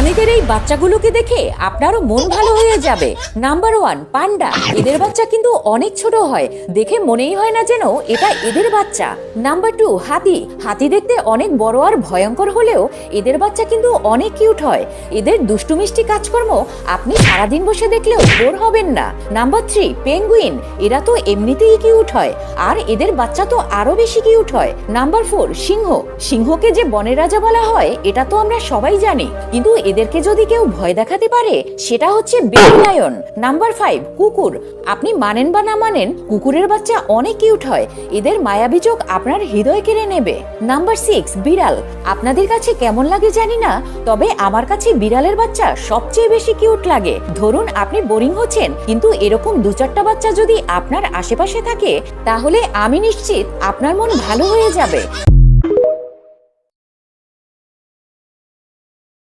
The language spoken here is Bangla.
প্রাণীদের এই বাচ্চাগুলোকে দেখে আপনারও মন ভালো হয়ে যাবে। নাম্বার 1, পান্ডা। এদের বাচ্চা কিন্তু অনেক ছোট হয়, দেখে মনেই হয় না যেন এটা এদের বাচ্চা। নাম্বার 2, হাতি। হাতি দেখতে অনেক বড় আর ভয়ঙ্কর হলেও এদের বাচ্চা কিন্তু অনেক কিউট হয়। এদের দুষ্টু মিষ্টি কাজকর্ম আপনি সারাদিন বসে দেখলেও বোর হবেন না। Number 3, penguin. এরা তো এমনিতেই কিউট হয়, আর এদের বাচ্চা তো আরো বেশি কিউট হয়। নাম্বার 4, সিংহ। সিংহকে যে বনের রাজা বলা হয় এটা তো আমরা সবাই জানি, কিন্তু এদেরকে যদি কেউ ভয় দেখাতে পারে সেটা হচ্ছে বেবি লায়ন। নাম্বার 5, কুকুর। আপনি মানেন বা না মানেন, কুকুরের বাচ্চা অনেক কিউট হয়। এদের মায়াবী চোখ আপনার হৃদয় কেড়ে নেবে। নাম্বার 6, বিড়াল। আপনাদের কাছে কেমন লাগে জানি না, তবে আমার কাছে বিড়ালের বাচ্চা সবচেয়ে বেশি কিউট লাগে। ধরুন আপনি বোরিং হচ্ছেন, কিন্তু এরকম 2-4টা বাচ্চা যদি আপনার আশেপাশে থাকে তাহলে আমি নিশ্চিত আপনার মন ভালো হয়ে যাবে।